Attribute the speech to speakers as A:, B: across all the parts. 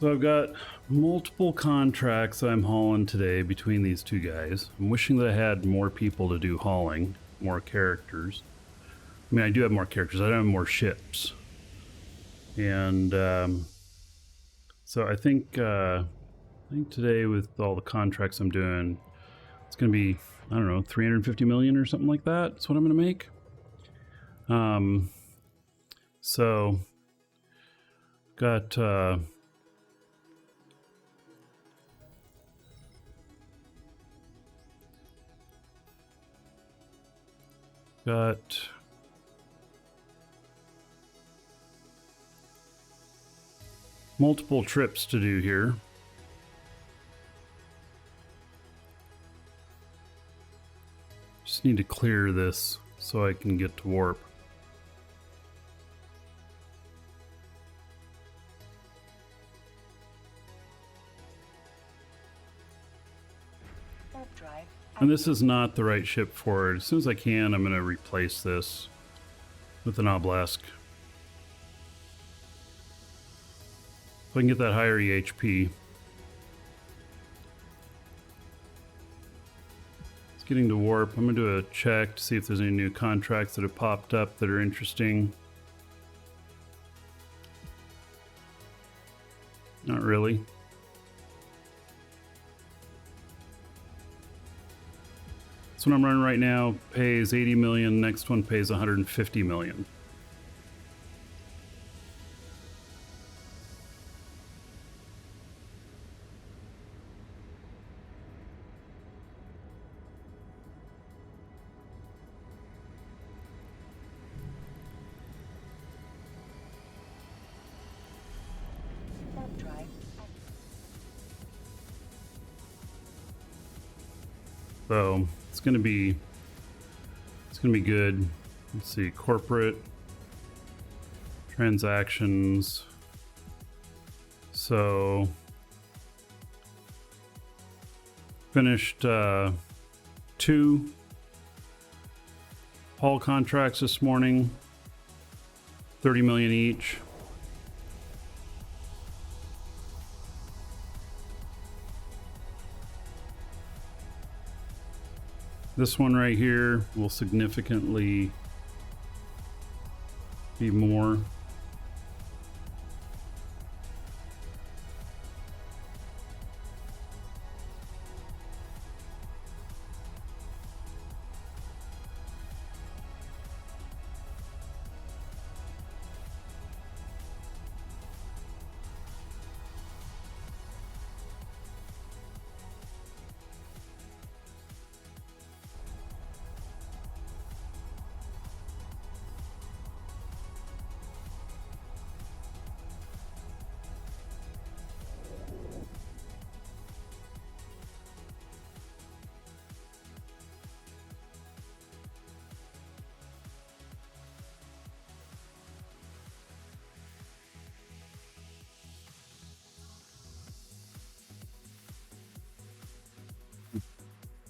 A: So I've got multiple contracts I'm hauling today between these two guys. I'm wishing that I had more people to do hauling, more characters. I mean, I do have more characters. I don't have more ships. And so I think today with all the contracts I'm doing, it's going to be, I don't know, 350 million or something like that. That's what I'm going to make. So got multiple trips to do here. Just need to clear this so I can get to warp. And this is not the right ship for it. As soon as I can, I'm going to replace this with an obelisk. So I can get that higher EHP. It's getting to warp. I'm going to do a check to see if there's any new contracts that have popped up that are interesting. Not really. This one I'm running right now pays 80 million. Next one pays 150 million. So it's gonna be good. Let's see, corporate transactions. So finished 2 haul contracts this morning, 30 million each. This one right here will significantly be more.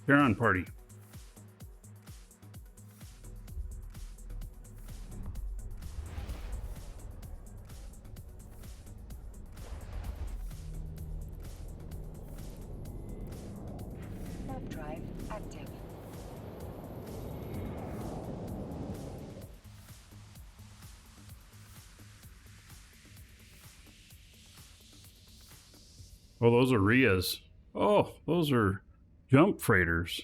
A: Charon party.
B: Warp drive active.
A: Oh, those are Rias. Oh, those are jump freighters.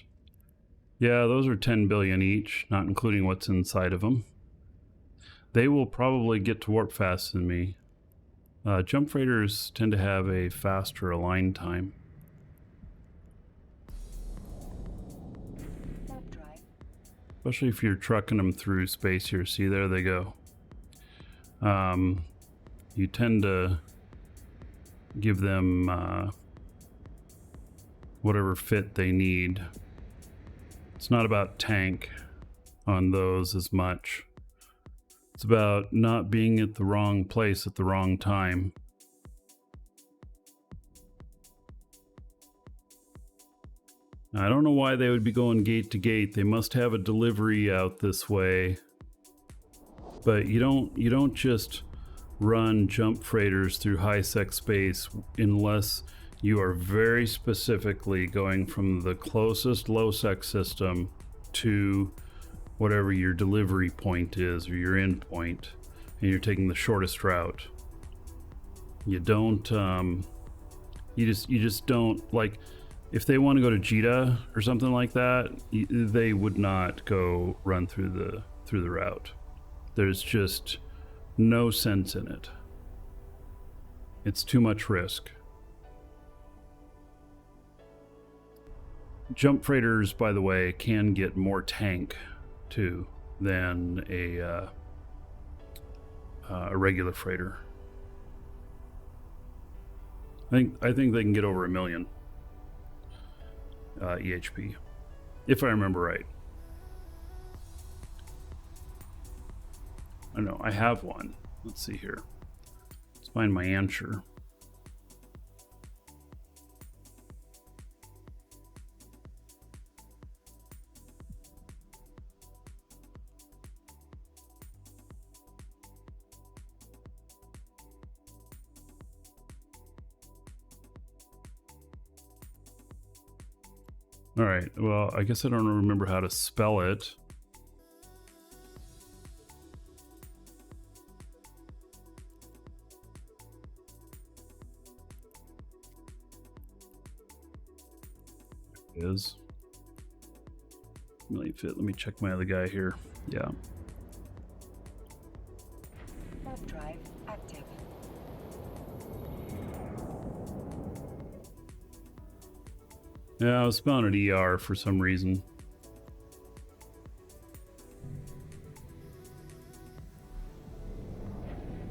A: Yeah, those are 10 billion each, not including what's inside of them. They will probably get to warp faster than me. Jump freighters tend to have a faster align time. Especially if you're trucking them through space here. See, there they go. You tend to give them whatever fit they need. It's not about tank on those as much. It's about not being at the wrong place at the wrong time. I don't know why they would be going gate to gate. They must have a delivery out this way. But you don't just run jump freighters through high-sec space unless you are very specifically going from the closest low-sec system to whatever your delivery point is or your end point, and you're taking the shortest route. You don't you just don't, like, if they want to go to Jita or something like that, they would not go run through the route. There's just no sense in it. It's too much risk. Jump freighters, by the way, can get more tank too than a regular freighter. I think they can get over 1 million EHP, if I remember right. I know I have one. Let's see here. Let's find my answer. All right, well, I guess I don't remember how to spell it. It is. Really fit. Let me check my other guy here. Yeah.
B: Warp drive active.
A: Yeah, I was spelling it ER for some reason.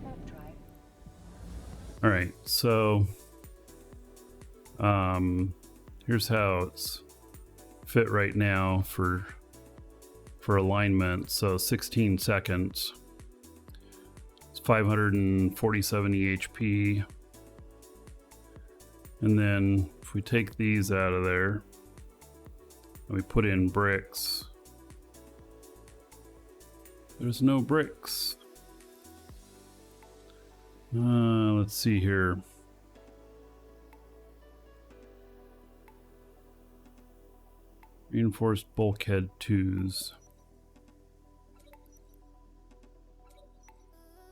B: Warp drive.
A: All right, so here's how it's fit right now for alignment. So 16 seconds. It's 547 EHP. And then if we take these out of there and we put in bricks, there's no bricks. Let's see here. Reinforced bulkhead 2s.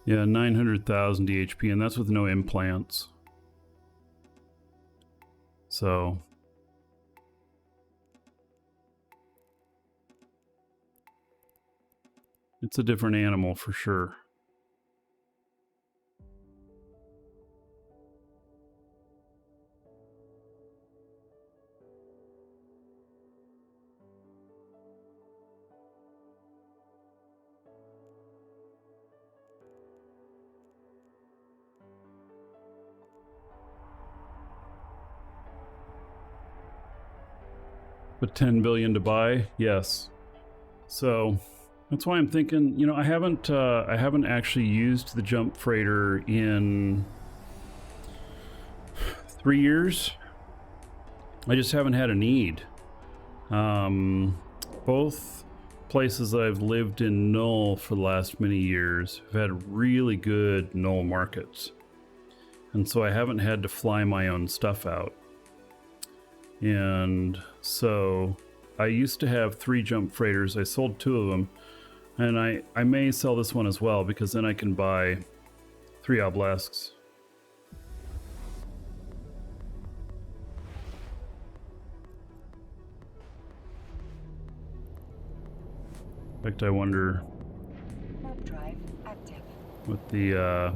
A: Yeah, 900,000 DHP, and that's with no implants. So it's a different animal for sure. But 10 billion to buy, yes. So that's why I'm thinking, you know, I haven't actually used the jump freighter in 3 years. I just haven't had a need. Both places that I've lived in Null for the last many years have had really good Null markets, and so I haven't had to fly my own stuff out. And so I used to have 3 jump freighters. I sold 2 of them, and I may sell this one as well, because then I can buy 3 obelisks. In fact, I wonder
B: Warp drive active.
A: what the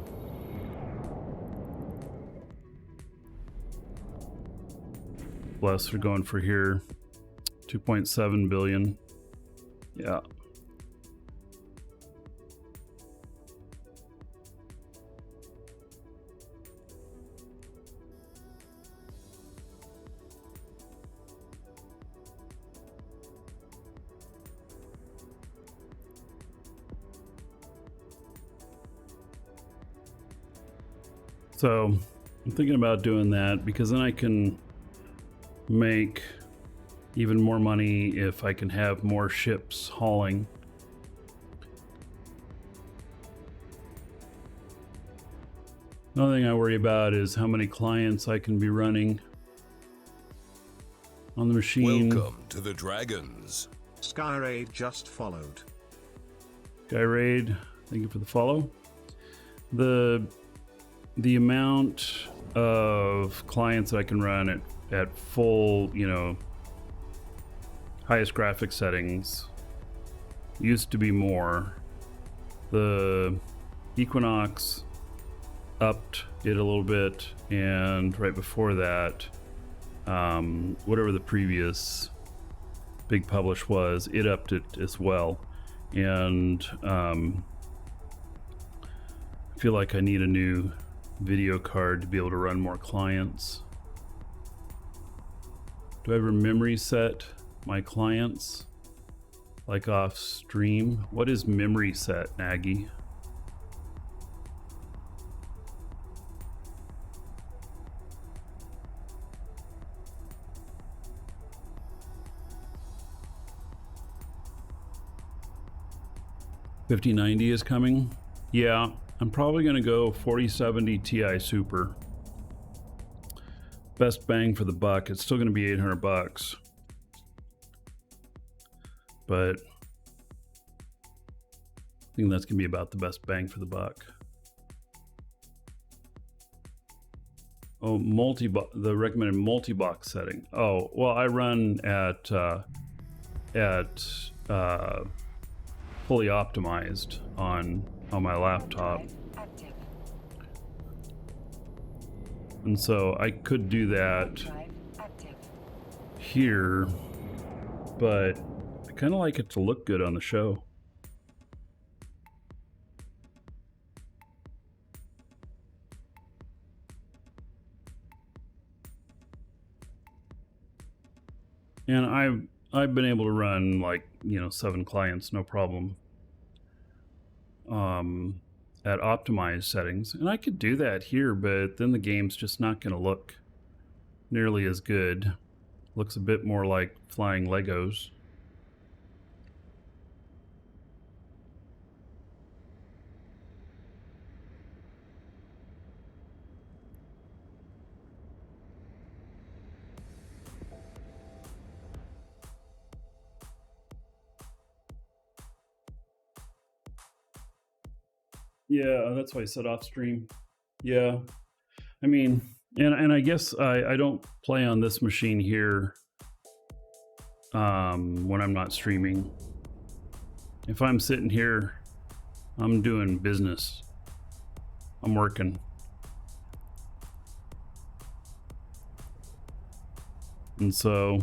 A: bless are going for here. 2.7 billion. Yeah. So I'm thinking about doing that, because then I can make even more money if I can have more ships hauling. Another thing I worry about is how many clients I can be running on the machine.
C: Welcome to the Dragons.
D: Skyraid just followed.
A: Skyraid, thank you for the follow. The amount of clients that I can run at full, you know, highest graphic settings used to be more. The Equinox upped it a little bit, and right before that, whatever the previous big publish was, it upped it as well. And I feel like I need a new video card to be able to run more clients. Do I ever memory set my clients like off stream? What is memory set, Nagy? $5090 is coming. Yeah, I'm probably going to go 4070 Ti Super. Best bang for the buck. It's still going to be $800, but I think that's going to be about the best bang for the buck. Oh, the recommended multi-box setting. Oh, well, I run at fully optimized on my laptop,
B: Active.
A: and so I could do that
B: Drive active.
A: here, but I kind of like it to look good on the show. And I've been able to run, like, you know, 7 clients, no problem, at optimized settings. And I could do that here, but then the game's just not going to look nearly as good. Looks a bit more like flying Legos. Yeah, that's why I said off stream. Yeah, I mean, and I guess I don't play on this machine here when I'm not streaming. If I'm sitting here, I'm doing business. I'm working. And so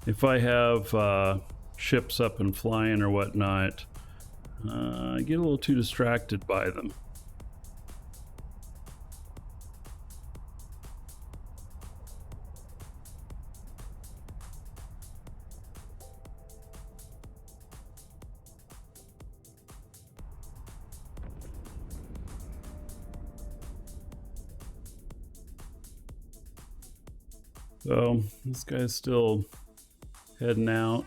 A: if I have ships up and flying or whatnot, I get a little too distracted by them. So this guy's still heading out.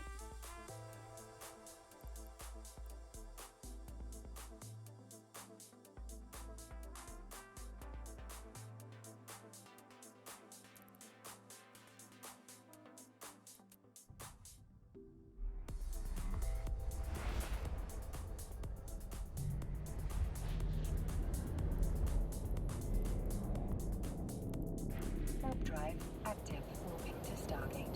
B: Warp drive active. Moving to Stargate.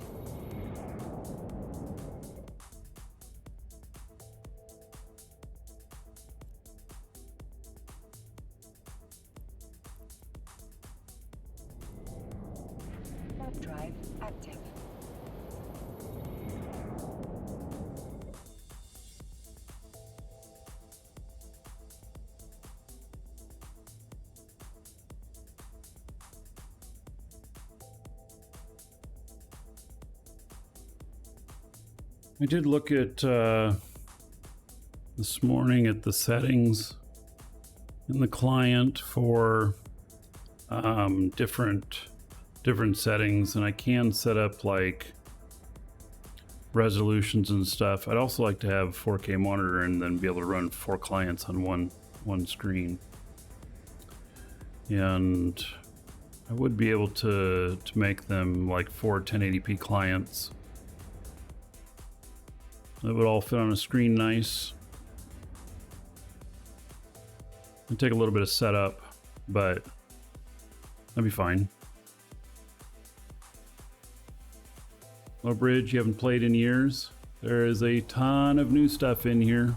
B: Warp drive active.
A: I did look at this morning at the settings in the client for different settings, and I can set up like resolutions and stuff. I'd also like to have 4K monitor and then be able to run 4 clients on one screen. and I would be able to make them like 4 1080p clients. That would all fit on a screen nice. It'd take a little bit of setup, but that'd be fine. Low Bridge, you haven't played in years. There is a ton of new stuff in here.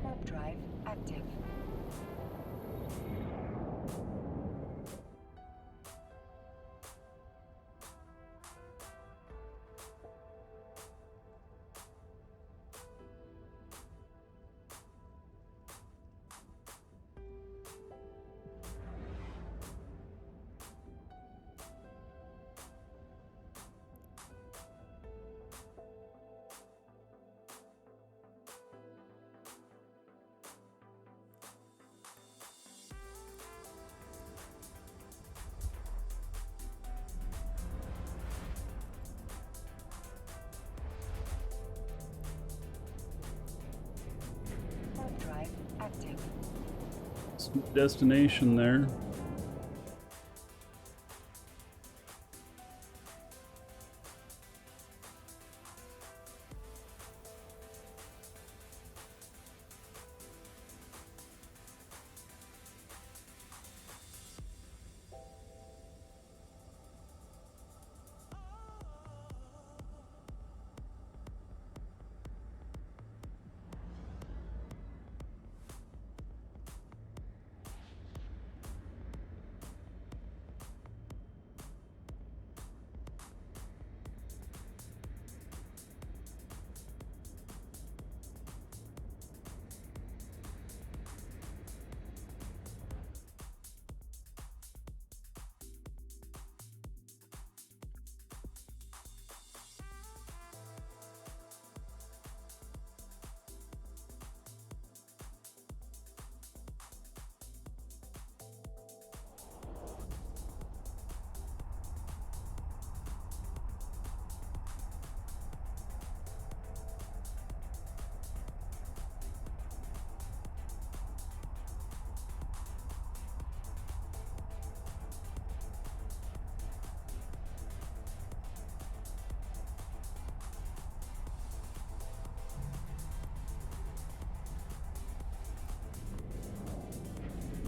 B: Warp drive active. Warp drive active.
A: Destination there.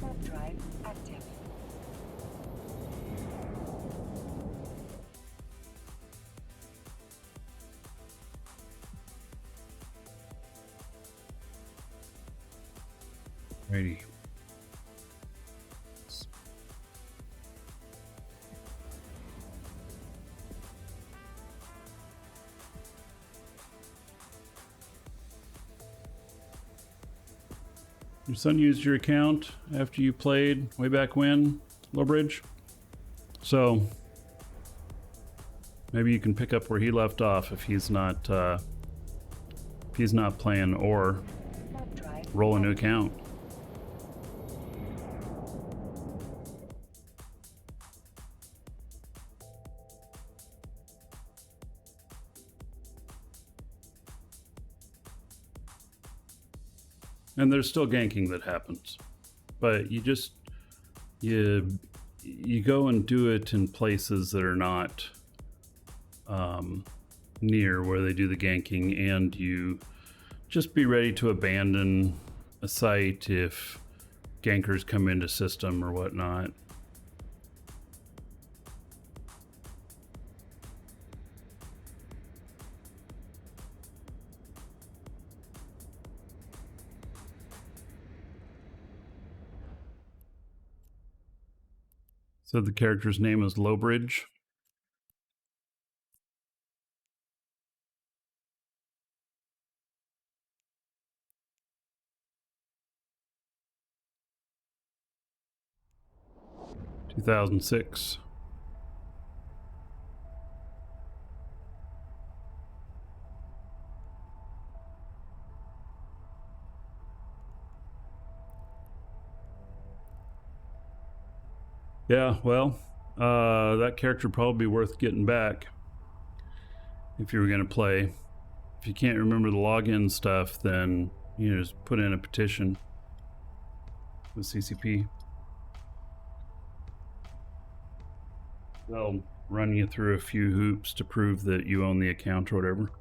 B: Warp drive active.
A: Righty. Your son used your account after you played way back when, Lowbridge. So maybe you can pick up where he left off if he's not playing, or
B: Warp drive.
A: roll a new account. And there's still ganking that happens, but you go and do it in places that are not near where they do the ganking, and you just be ready to abandon a site if gankers come into system or whatnot. So the character's name is Lowbridge. (2006). Yeah, well, that character would probably be worth getting back if you were going to play. If you can't remember the login stuff, then you know, just put in a petition with CCP. They'll run you through a few hoops to prove that you own the account or whatever.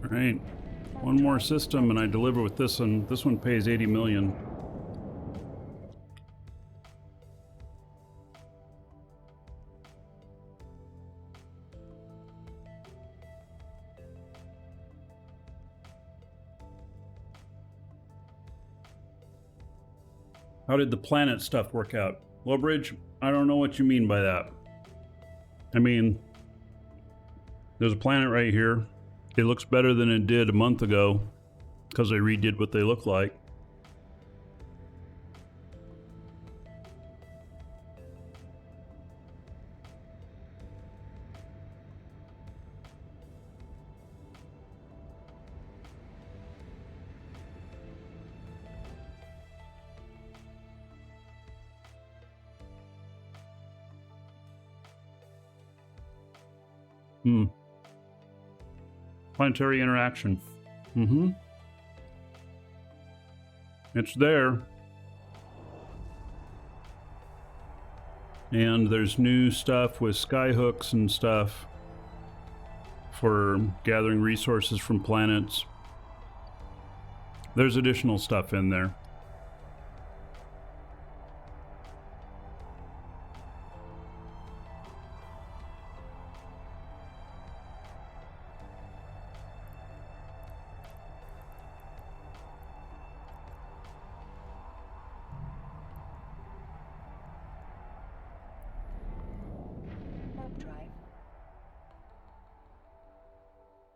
A: All right, one more system and I deliver with this one. This one pays 80 million. How did the planet stuff work out? Lowbridge, I don't know what you mean by that. I mean, there's a planet right here. It looks better than it did a month ago because they redid what they look like. Planetary interaction. It's there. And there's new stuff with skyhooks and stuff for gathering resources from planets. There's additional stuff in there.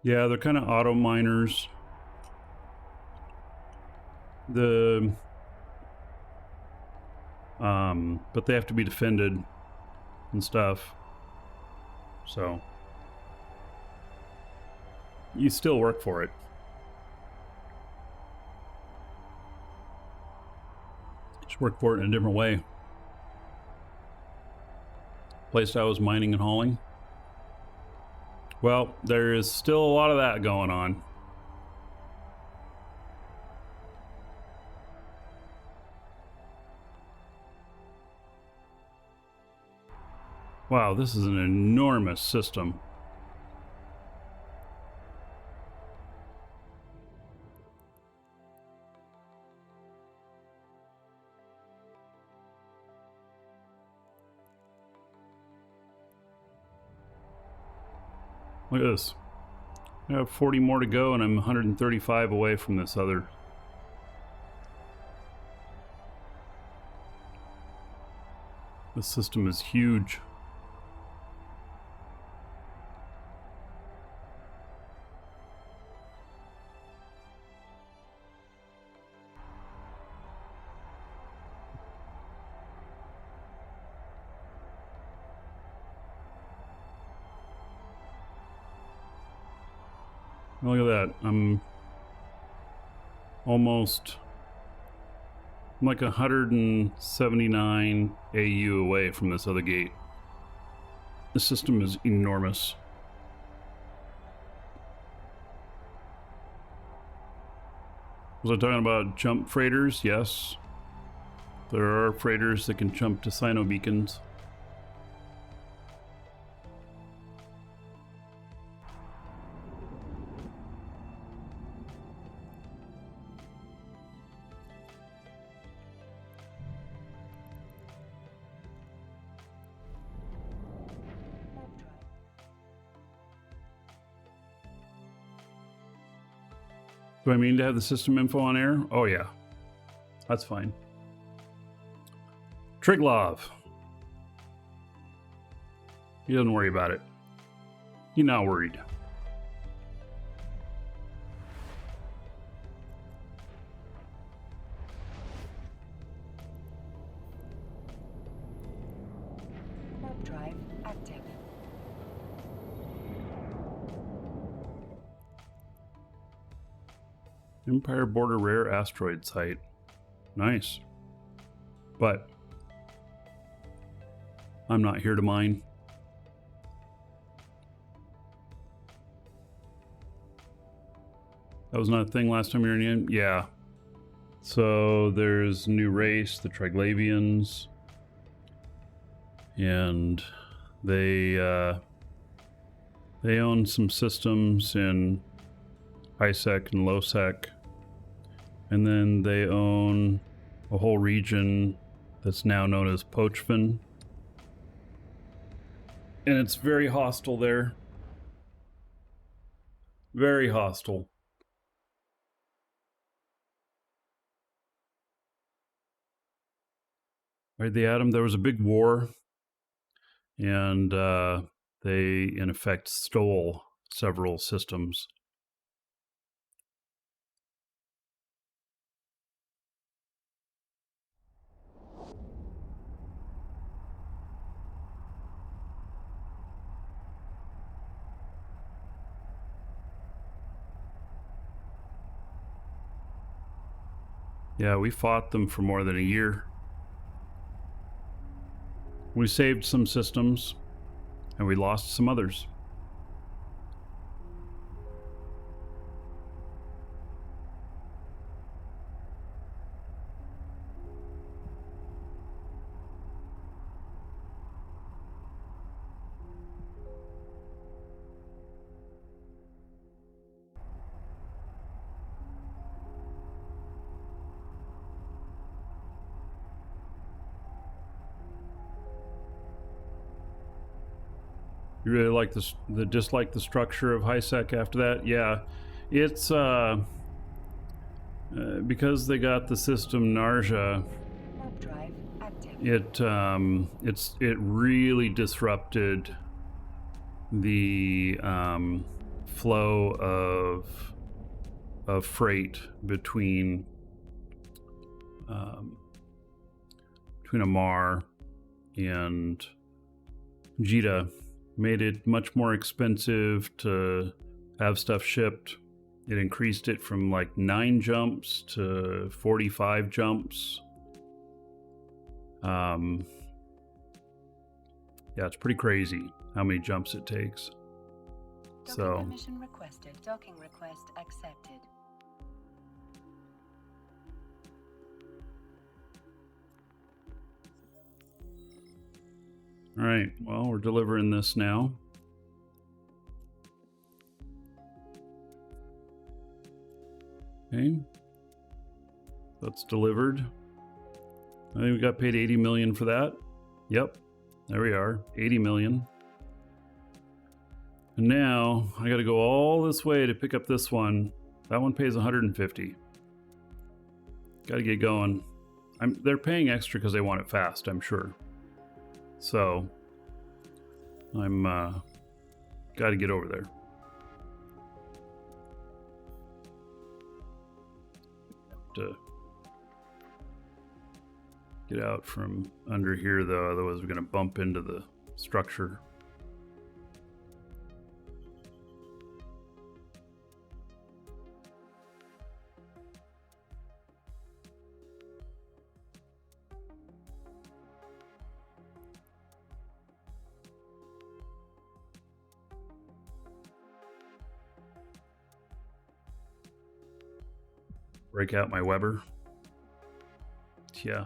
A: Yeah, they're kind of auto miners. But they have to be defended and stuff. So you still work for it. Just work for it in a different way. Place I was mining and hauling. Well, there is still a lot of that going on. Wow, this is an enormous system. Look at this. I have 40 more to go, and I'm 135 away from this other. The system is huge. Look at that. I'm like 179 AU away from this other gate. The system is enormous. Was I talking about jump freighters? Yes. There are freighters that can jump to Sino beacons. Do I mean to have the system info on air? Oh yeah. That's fine. Triglov. He doesn't worry about it. He's not worried.
B: Warp drive active.
A: Empire Border Rare Asteroid Site. Nice. But I'm not here to mine. That was not a thing last time you were in? Yeah. So there's a new race, the Triglavians. And they own some systems in high sec and low sec. And then they own a whole region that's now known as Pochvin. And it's very hostile there. Very hostile. Right, the Atom, there was a big war. And they, in effect, stole several systems. Yeah, we fought them for more than a year. We saved some systems, and we lost some others. You really like dislike the structure of HiSec after that? Yeah, it's because they got the system Narja.
B: Warp drive active.
A: It really disrupted the flow of freight between Amar and Jita. Made it much more expensive to have stuff shipped. It increased it from like 9 jumps to 45 jumps. Yeah, it's pretty crazy how many jumps it takes.
B: Docking permission requested. Docking request accepted.
A: All right, well, we're delivering this now. Okay, that's delivered. I think we got paid 80 million for that. Yep, there we are, 80 million. And now I got to go all this way to pick up this one. That one pays 150. Got to get going. They're paying extra because they want it fast, I'm sure. So I'm got to get over there. Have to get out from under here though, otherwise we're going to bump into the structure. Break out my Weber. Yeah.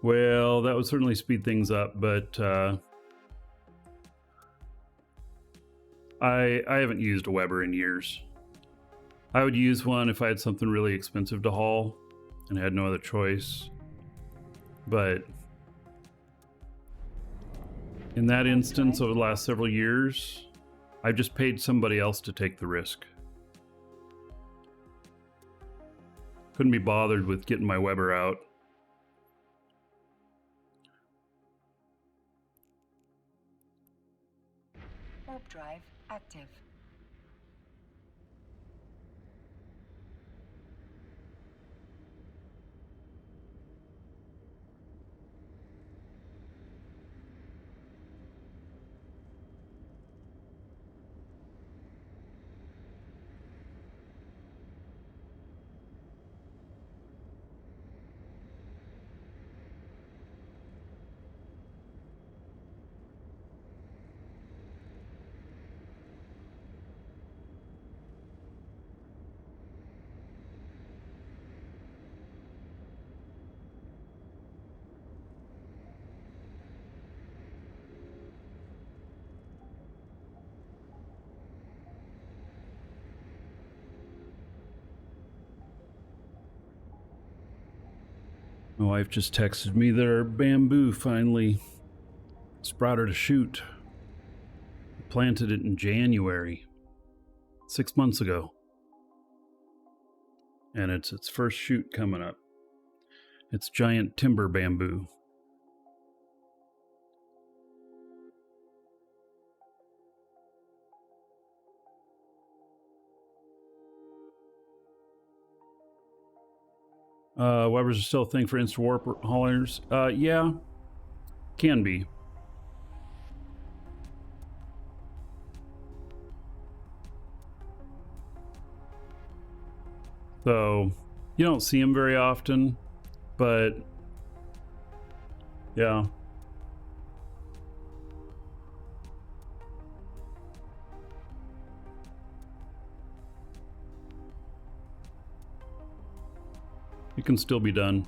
A: Well, that would certainly speed things up, but I haven't used a Weber in years. I would use one if I had something really expensive to haul and had no other choice. But in that instance, over the last several years, I've just paid somebody else to take the risk. Couldn't be bothered with getting my Weber out.
B: Warp drive active.
A: My wife just texted me that our bamboo finally sprouted a shoot. I planted it in January, 6 months ago. And it's its first shoot coming up. It's giant timber bamboo. Weber's are still a thing for instant warp haulers. Yeah, can be. So you don't see them very often, but yeah. It can still be done.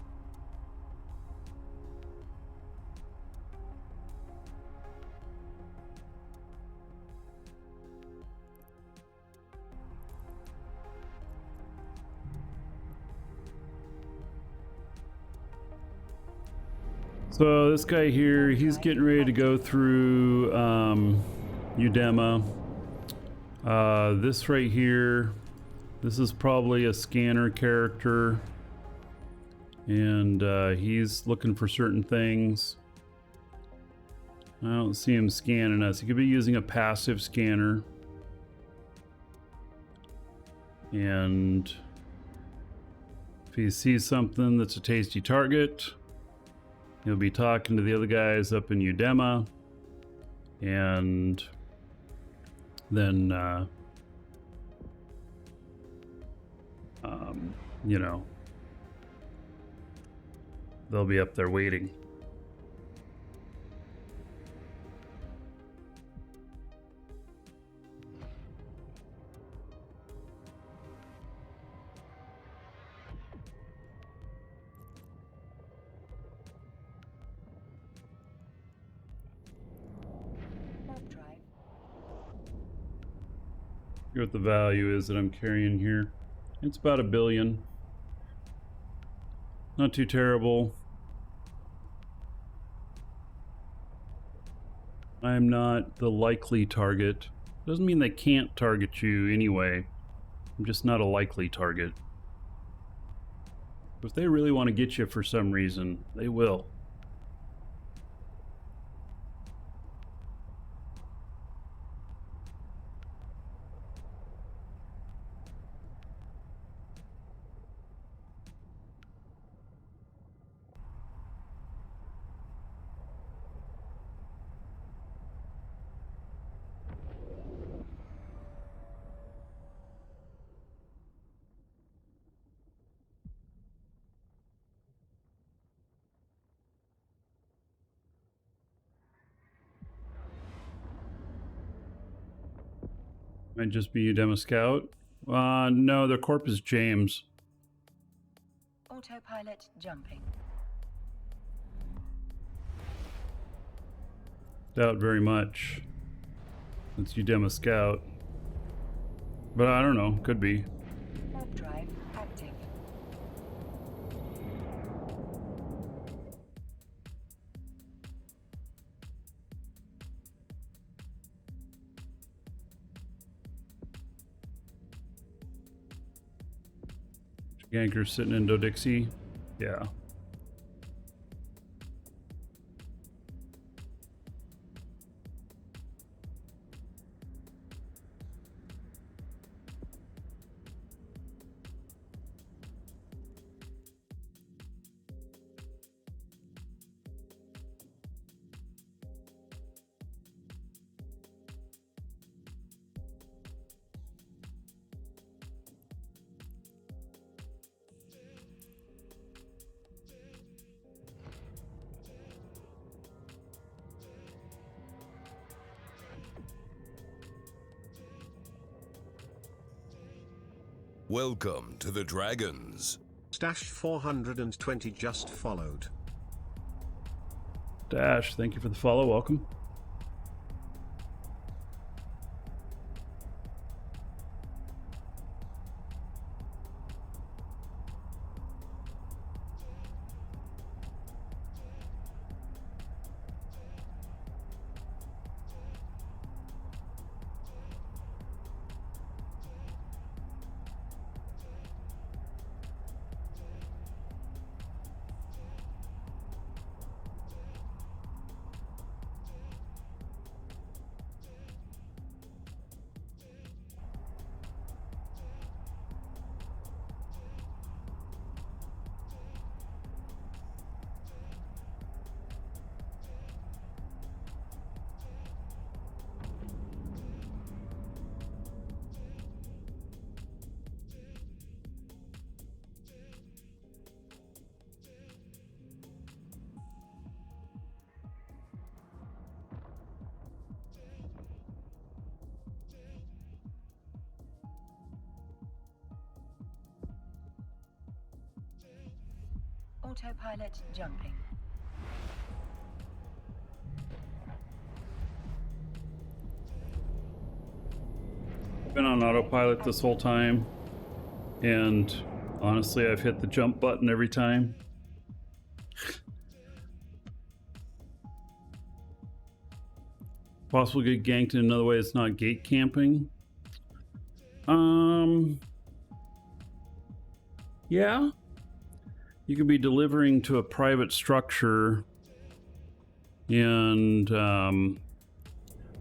A: So this guy here, he's getting ready to go through Udema. This right here, this is probably a scanner character. And he's looking for certain things. I don't see him scanning us. He could be using a passive scanner. And if he sees something that's a tasty target, he'll be talking to the other guys up in Udema. And then, you know, they'll be up there waiting.
B: Warp drive.
A: Here's what the value is that I'm carrying here. It's about 1 billion. Not too terrible. I'm not the likely target. Doesn't mean they can't target you anyway. I'm just not a likely target. If they really want to get you for some reason, they will. Might just be you, Demo Scout. No, their corp is James.
B: Autopilot jumping.
A: Doubt very much. It's you, Demo Scout. But I don't know, could be.
B: Warp drive active.
A: Ganker sitting in Dodixie. Yeah.
C: Welcome to the Dragons.
D: Stash 420 just followed.
A: Dash, thank you for the follow. Welcome.
B: Autopilot jumping.
A: I've been on autopilot this whole time, and honestly, I've hit the jump button every time. Possible get ganked in another way. It's not gate camping. Yeah. You could be delivering to a private structure, and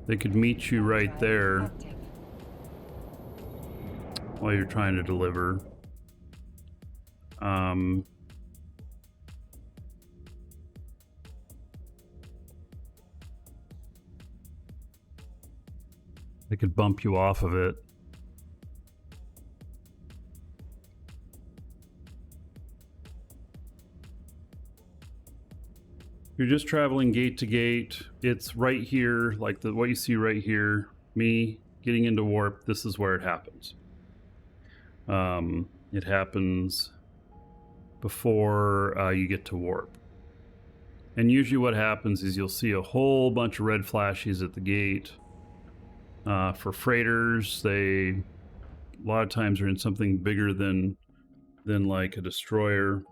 A: they could meet you right there
B: Active.
A: while you're trying to deliver. They could bump you off of it. You're just traveling gate to gate. It's right here, like what you see right here. Me getting into warp. This is where it happens. It happens before you get to warp. And usually what happens is you'll see a whole bunch of red flashes at the gate. For freighters, they a lot of times are in something bigger than like a destroyer.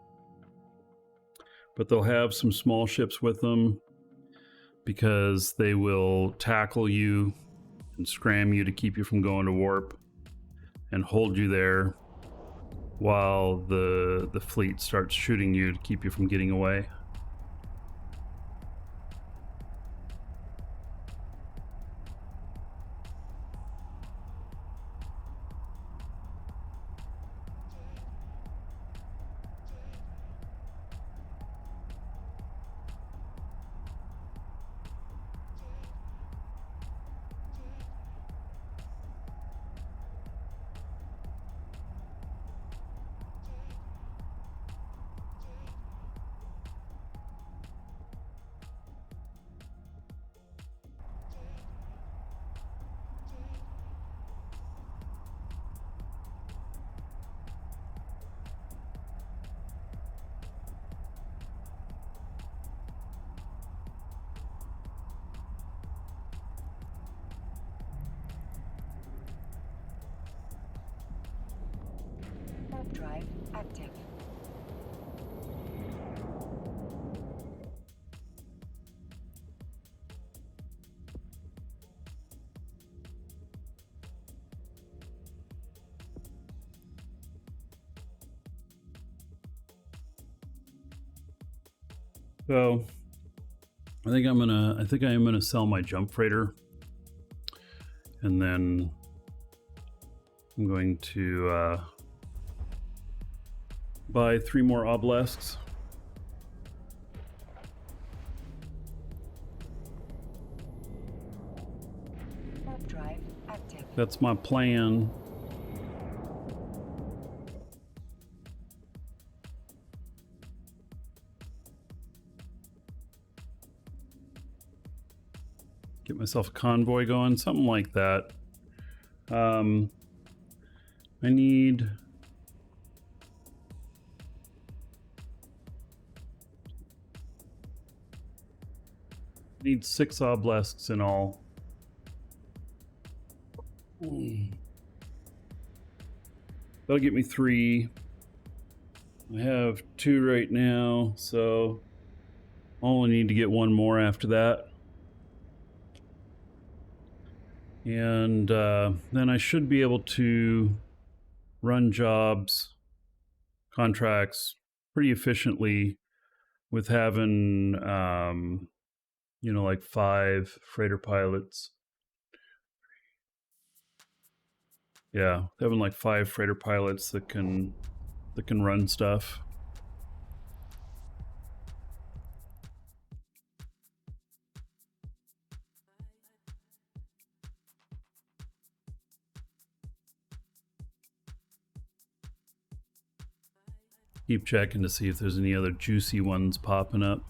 A: But they'll have some small ships with them. because they will tackle you and scram you to keep you from going to warp and hold you there while the fleet starts shooting you to keep you from getting away.
B: Warp drive active.
A: So I think I am gonna sell my jump freighter, and then I'm going to buy 3 more obelisks.
B: Warp drive active.
A: That's my plan. Get myself a convoy going, something like that. I need need 6 obelisks in all. That'll get me 3. I have 2 right now, so I only need to get 1 more after that. And then I should be able to run jobs, contracts pretty efficiently with having, you know, like 5 freighter pilots. Yeah, having like 5 freighter pilots that can run stuff. Keep checking to see if there's any other juicy ones popping up.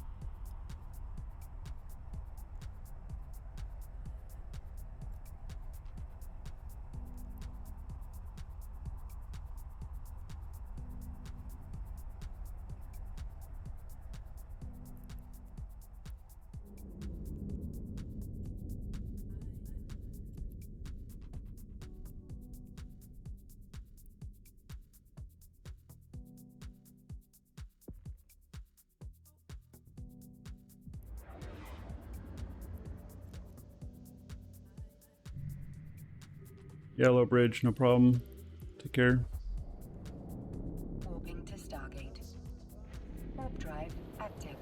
A: Yellow Bridge, no problem. Take care.
B: Warping to Stargate. Warp drive active.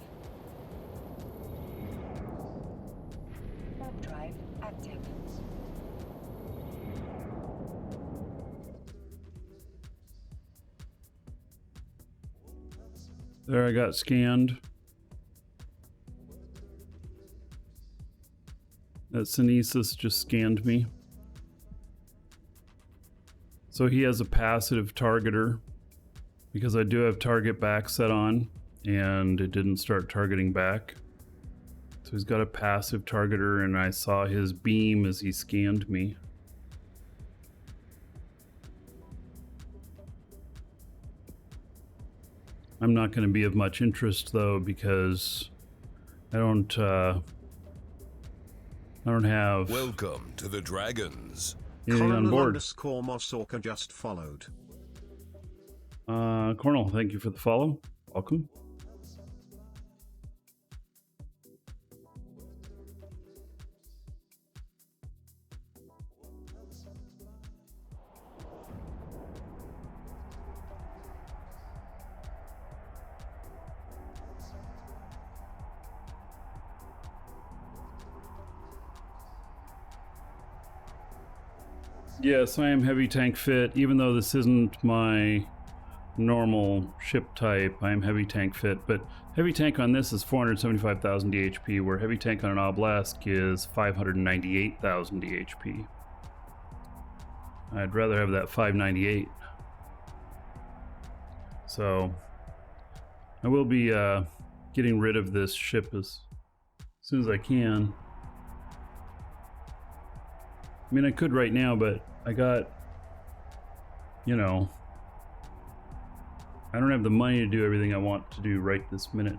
B: Warp drive active.
A: There, I got scanned. That Synesis just scanned me. So he has a passive targeter because I do have target back set on and it didn't start targeting back. So he's got a passive targeter and I saw his beam as he scanned me. I'm not going to be of much interest though because I don't have
C: Welcome to the Dragons.
A: anything on board.
D: _Mosorka just followed.
A: Cornell, thank you for the follow. Welcome. Yes, I am heavy tank fit. Even though this isn't my normal ship type, I am heavy tank fit. But heavy tank on this is 475,000 DHP, where heavy tank on an obelisk is 598,000 DHP. I'd rather have that 598. So I will be getting rid of this ship as soon as I can. I mean, I could right now, but I got, you know, I don't have the money to do everything I want to do right this minute.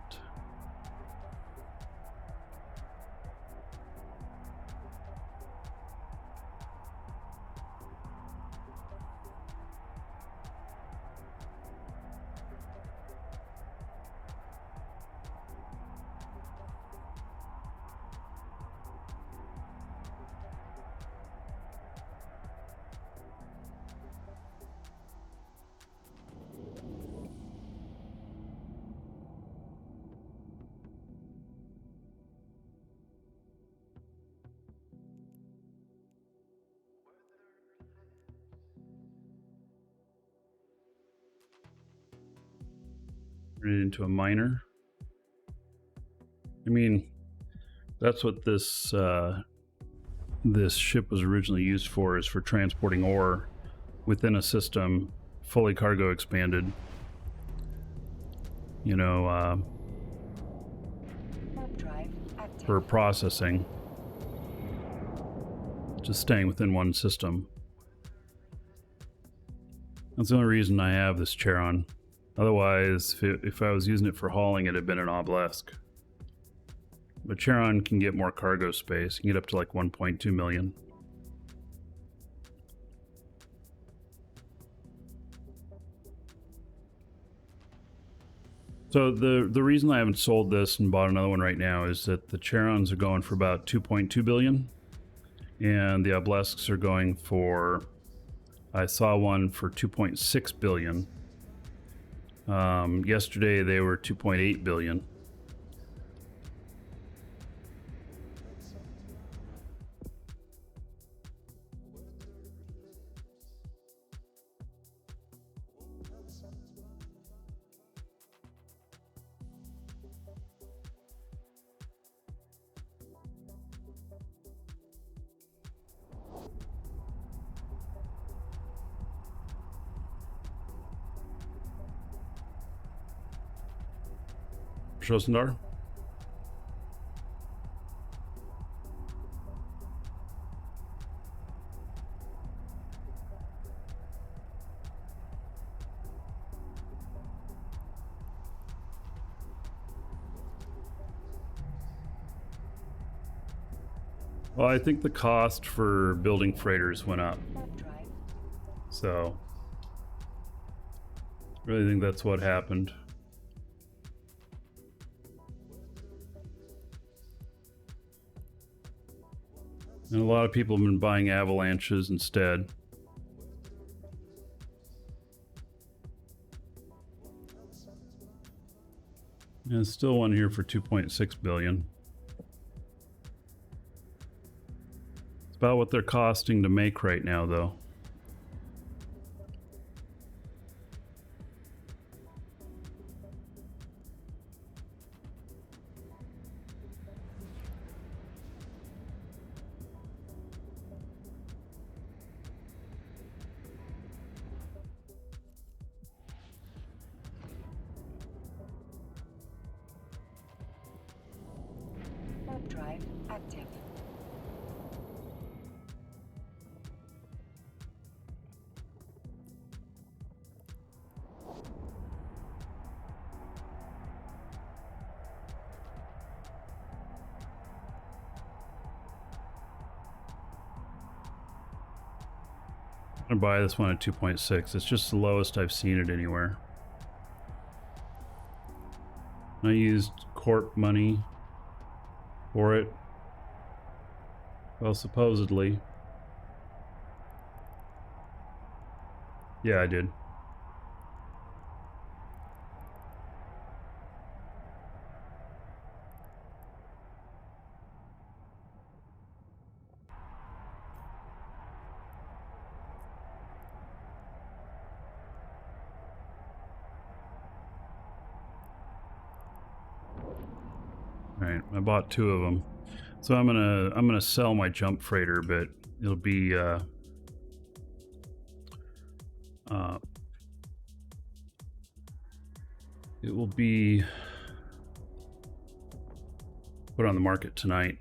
A: Turn it into a miner. I mean, that's what this this ship was originally used for, is for transporting ore within a system, fully cargo expanded. You know,
B: Warp drive active.
A: for processing. Just staying within one system. That's the only reason I have this Charon. Otherwise, if I was using it for hauling, it'd have been an obelisk. But Charon can get more cargo space. You can get up to like 1.2 million. So the reason I haven't sold this and bought another one right now is that the Charons are going for about 2.2 billion. And the obelisks are going for, I saw one for 2.6 billion. Yesterday they were 2.8 billion. Shosendar? Well, I think the cost for building freighters went up.
B: Warp drive.
A: So, I really think that's what happened. And a lot of people have been buying avalanches instead. And there's still one here for 2.6 billion. It's about what they're costing to make right now, though.
B: Warp drive active.
A: I'm gonna buy this one at 2.6. It's just the lowest I've seen it anywhere. I used corp money for it. Well, supposedly. Yeah, I did. All right, I bought 2 of them. So I'm gonna sell my jump freighter, but it'll be it will be put on the market tonight.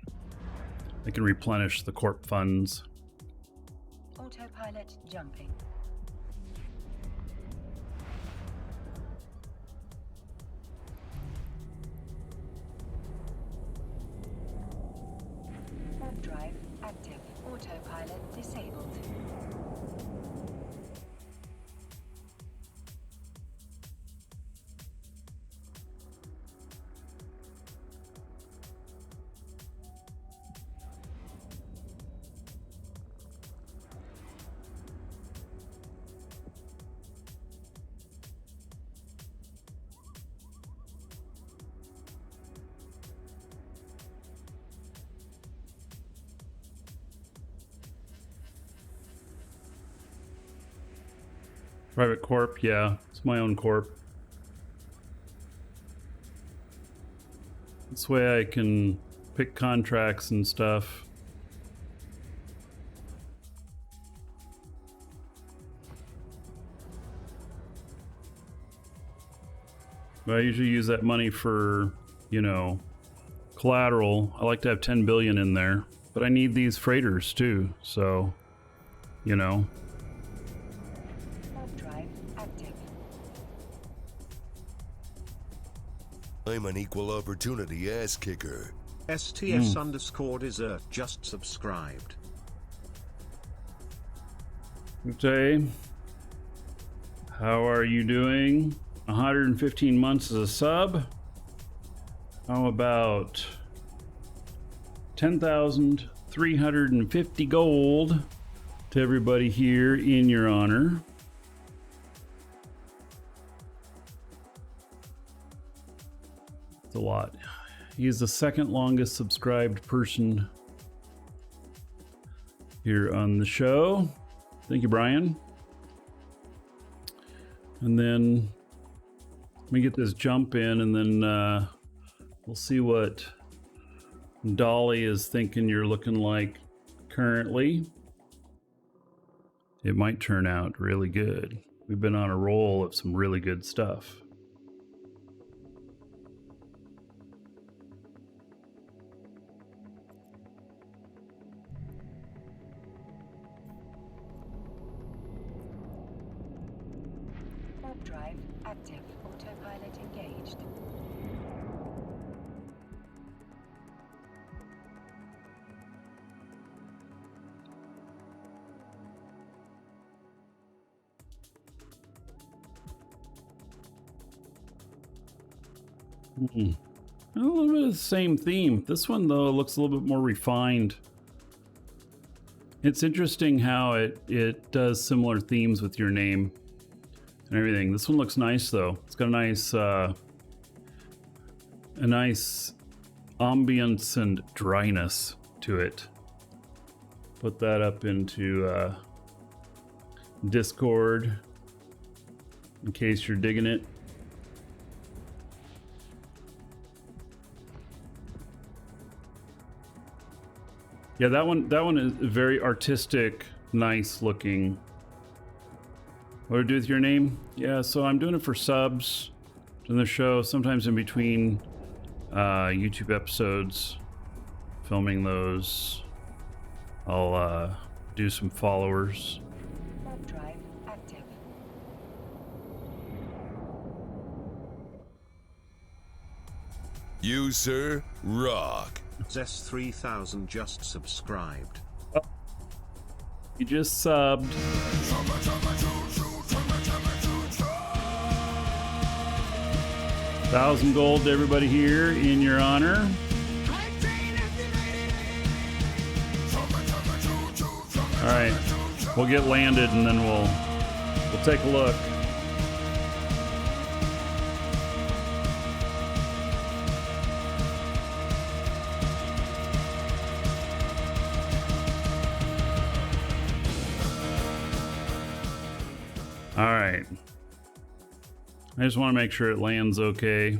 A: I can replenish the corp funds.
B: Autopilot jumping. Warp drive active. Autopilot disabled.
A: Private corp, yeah, it's my own corp. This way I can pick contracts and stuff. But I usually use that money for, you know, collateral. I like to have 10 billion in there, but I need these freighters too, so, you know.
B: Warp drive active.
C: I'm an equal opportunity ass kicker.
D: STS_dessert just subscribed.
A: Okay. How are you doing? 115 months as a sub. How about 10,350 gold to everybody here in your honor? It's a lot. He's the second longest subscribed person here on the show. Thank you, Brian. And then let me get this jump in, and then we'll see what Dolly is thinking you're looking like currently. It might turn out really good. We've been on a roll of some really good stuff.
B: Warp drive active. Autopilot engaged.
A: A little bit of the same theme. This one, though, looks a little bit more refined. It's interesting how it does similar themes with your name and everything. This one looks nice, though. It's got a nice ambience and dryness to it. Put that up into Discord in case you're digging it. Yeah, that one is very artistic, nice looking. What do I do with your name? Yeah, so I'm doing it for subs in the show, sometimes in between YouTube episodes, filming those. I'll do some followers.
B: Warp drive active.
C: You, sir, rock.
D: Zes3000 just subscribed.
A: You just subbed. 1,000 gold to everybody here in your honor. All right, we'll get landed and then we'll take a look. All right. I just want to make sure it lands okay.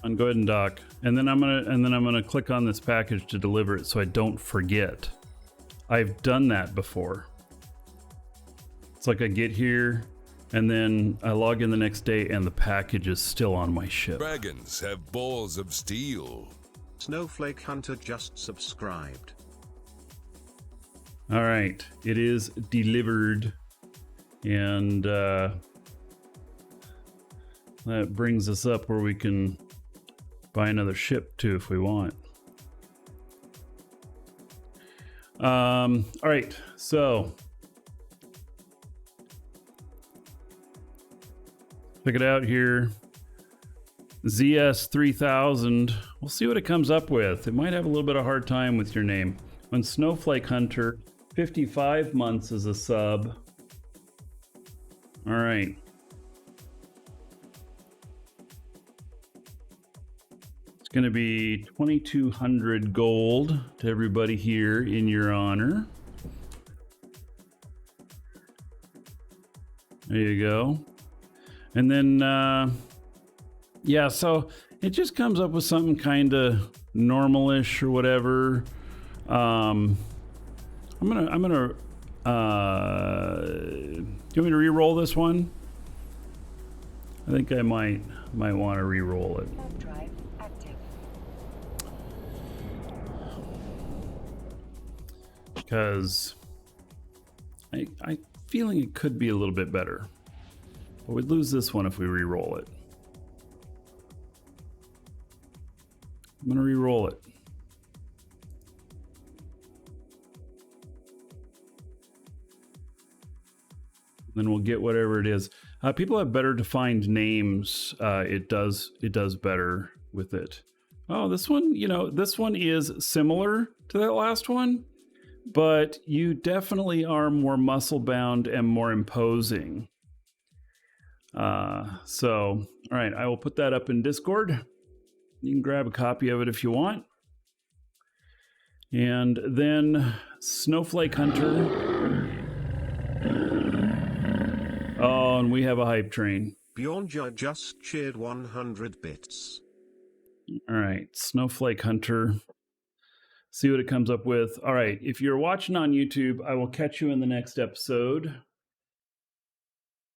A: And go ahead and dock. And then I'm gonna click on this package to deliver it so I don't forget. I've done that before. It's like I get here and then I log in the next day and the package is still on my ship.
C: Dragons have balls of steel.
D: Snowflake Hunter just subscribed.
A: All right, it is delivered. And that brings us up where we can buy another ship too if we want. All right, so check it out here. ZS3000. We'll see what it comes up with. It might have a little bit of hard time with your name. On Snowflake Hunter, 55 months as a sub. All right. It's going to be 2,200 gold to everybody here in your honor. There you go. And then, yeah, so it just comes up with something kind of normal-ish or whatever. I'm gonna, do you want me to re-roll this one? I think I might want to re-roll it.
B: Warp drive active.
A: Because I feeling it could be a little bit better. But we'd lose this one if we re-roll it. I'm gonna re-roll it. Then we'll get whatever it is. People have better defined names. It does better with it. Oh, this one, this one is similar to that last one, but you definitely are more muscle bound and more imposing. So, all right, I will put that up in Discord. You can grab a copy of it if you want. And then Snowflake Hunter. Oh, and we have a hype train.
D: Bjornja just cheered 100 bits.
A: All right, Snowflake Hunter. See what it comes up with. All right, if you're watching on YouTube, I will catch you in the next episode.